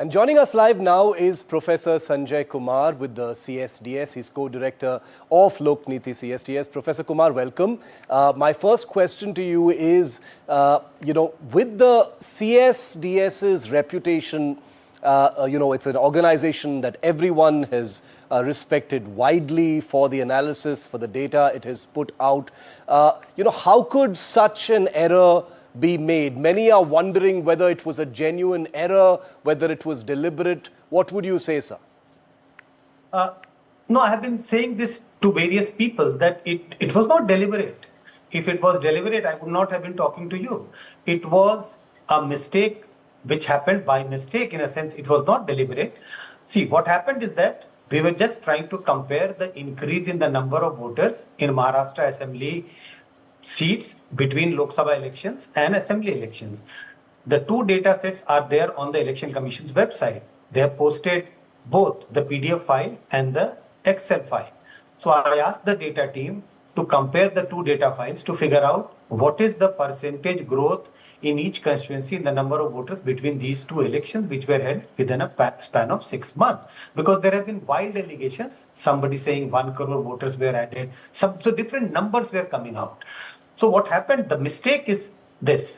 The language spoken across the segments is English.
And joining us live now is Professor Sanjay Kumar with the CSDS. He's co-director of Lokniti CSDS. Professor Kumar, welcome. My first question to you is, with the CSDS's reputation, it's an organization that everyone has respected widely for the analysis, for the data it has put out. How could such an error be made? Many are wondering whether it was a genuine error, whether it was deliberate. What would you say, sir? No, I have been saying this to various people that it was not deliberate. If it was deliberate, I would not have been talking to you. It was a mistake which happened by mistake. In a sense, it was not deliberate. See, what happened is that we were just trying to compare the increase in the number of voters in Maharashtra Assembly seats between Lok Sabha elections and Assembly elections. The two data sets are there on the Election Commission's website. They have posted both the PDF file and the Excel file. So I asked the data team to compare the two data files to figure out what is the percentage growth in each constituency in the number of voters between these two elections, which were held within a span of 6 months. Because there have been wild allegations, somebody saying 1 crore voters were added, so different numbers were coming out. So what happened, the mistake is this,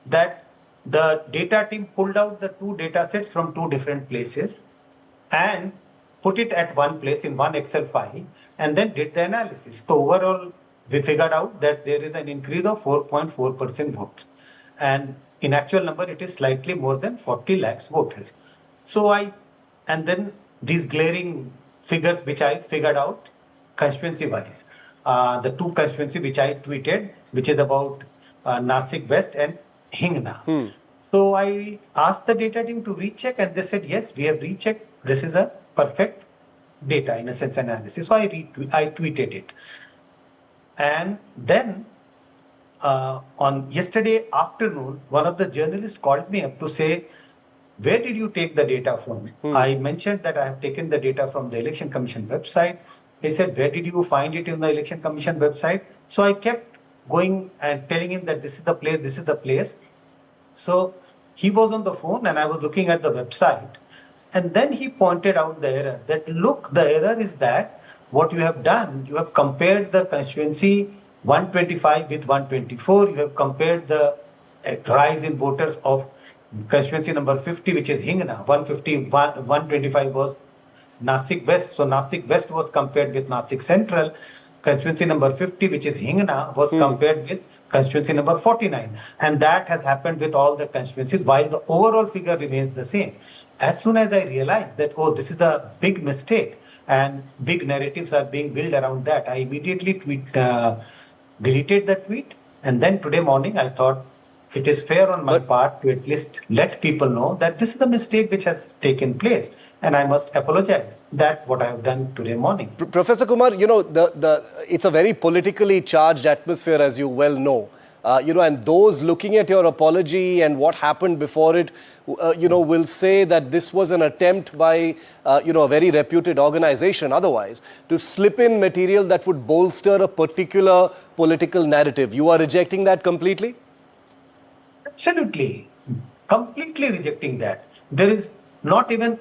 that the data team pulled out the two data sets from two different places and put it at one place in one Excel file and then did the analysis. So overall, we figured out that there is an increase of 4.4% votes. And in actual number, it is slightly more than 40 lakhs voters. And then these glaring figures which I figured out constituency-wise. The two constituency which I tweeted, which is about Nasik West and Hingna. So I asked the data team to recheck and they said, yes, we have rechecked. This is a perfect data in a sense analysis. So I tweeted it. And then on yesterday afternoon, one of the journalists called me up to say, where did you take the data from? I mentioned that I have taken the data from the Election Commission website. He said, where did you find it in the Election Commission website? So I kept going and telling him that this is the place, this is the place. So he was on the phone and I was looking at the website. And then he pointed out the error, that look, the error is that what you have done, you have compared the constituency 125 with 124. You have compared the rise in voters of constituency number 50, which is Hingna. 125 was Nasik West. So Nasik West was compared with Nasik Central. Constituency number 50, which is Hingna, was compared with constituency number 49. And that has happened with all the constituencies, while the overall figure remains the same. As soon as I realized that, oh, this is a big mistake and big narratives are being built around that, I immediately deleted the tweet. And then today morning, I thought it is fair on my part to at least let people know that this is a mistake which has taken place. And I must apologize. That's what I have done today morning. Professor Kumar, it's a very politically charged atmosphere, as you well know. And those looking at your apology and what happened before it, will say that this was an attempt by, a very reputed organization otherwise to slip in material that would bolster a particular political narrative. You are rejecting that completely? Absolutely. Completely rejecting that. There is not even,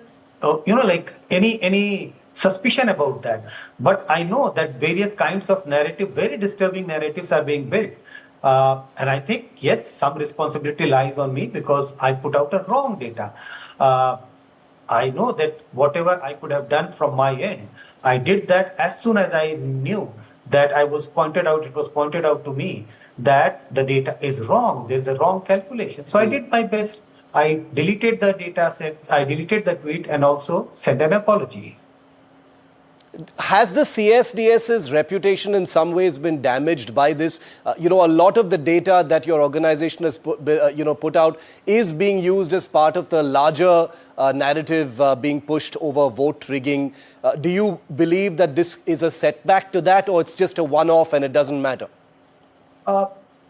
any suspicion about that. But I know that various kinds of narrative, very disturbing narratives are being built. And I think, yes, some responsibility lies on me because I put out a wrong data. I know that whatever I could have done from my end, I did that as soon as I knew that it was pointed out to me that the data is wrong. There's a wrong calculation. So I did my best. I deleted the data set, I deleted the tweet and also sent an apology. Has the CSDS's reputation in some ways been damaged by this? A lot of the data that your organization has put out is being used as part of the larger narrative being pushed over vote rigging. Do you believe that this is a setback to that, or it's just a one-off and it doesn't matter?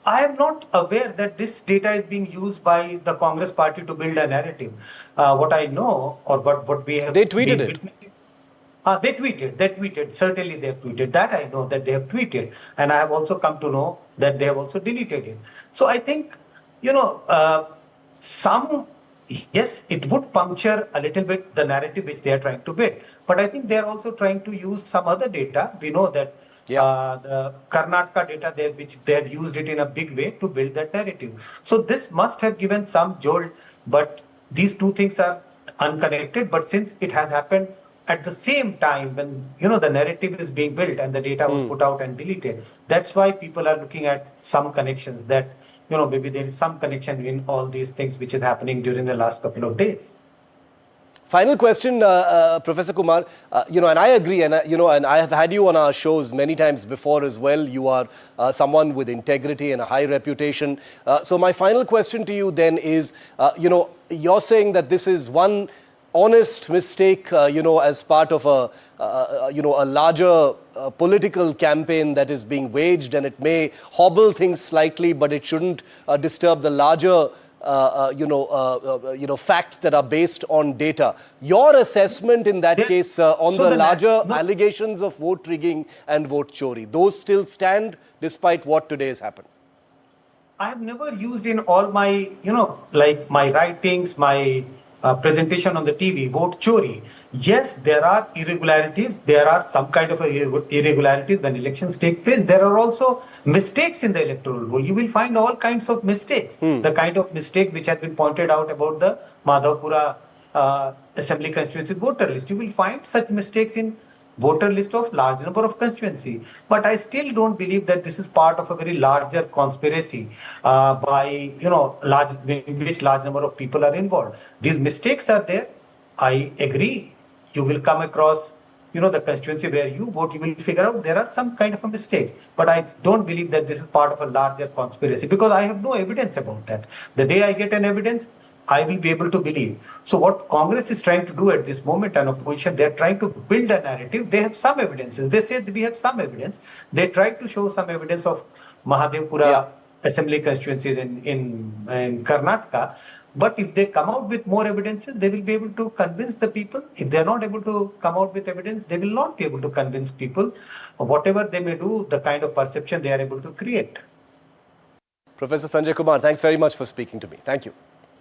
I am not aware that this data is being used by the Congress party to build a narrative. What I know, or what we have... They tweeted it. They tweeted. Certainly they have tweeted. That I know that they have tweeted. And I have also come to know that they have also deleted it. So I think, some yes, it would puncture a little bit the narrative which they are trying to build. But I think they are also trying to use some other data. We know that the Karnataka data there, which they have used it in a big way to build that narrative. So this must have given some jolt, but these two things are unconnected. But since it has happened at the same time when the narrative is being built and the data was put out and deleted, that's why people are looking at some connections that maybe there is some connection in all these things which is happening during the last couple of days. Final question, Professor Kumar. And I agree, and and I have had you on our shows many times before as well. You are someone with integrity and a high reputation. So my final question to you then is, you're saying that this is one honest mistake, as part of a larger political campaign that is being waged, and it may hobble things slightly, but it shouldn't disturb the larger facts that are based on data. Your assessment in that case on the larger allegations of vote rigging and vote chori, those still stand despite what today has happened? I have never used in all my, like my writings, my presentation on the TV, vote chori. Yes, there are irregularities. There are some kind of irregularities when elections take place. There are also mistakes in the electoral roll. You will find all kinds of mistakes. The kind of mistake which has been pointed out about the Madhavpura Assembly constituency voter list. You will find such mistakes in voter list of large number of constituency. But I still don't believe that this is part of a very larger conspiracy by, in which large number of people are involved. These mistakes are there. I agree. You will come across, the constituency where you vote, you will figure out there are some kind of a mistake. But I don't believe that this is part of a larger conspiracy because I have no evidence about that. The day I get an evidence, I will be able to believe. So what Congress is trying to do at this moment, and opposition, they are trying to build a narrative. They have some evidences. They say we have some evidence. They tried to show some evidence of Mahadevpura Assembly constituencies in Karnataka. But if they come out with more evidences, they will be able to convince the people. If they are not able to come out with evidence, they will not be able to convince people. Whatever they may do, the kind of perception they are able to create. Professor Sanjay Kumar, thanks very much for speaking to me. Thank you.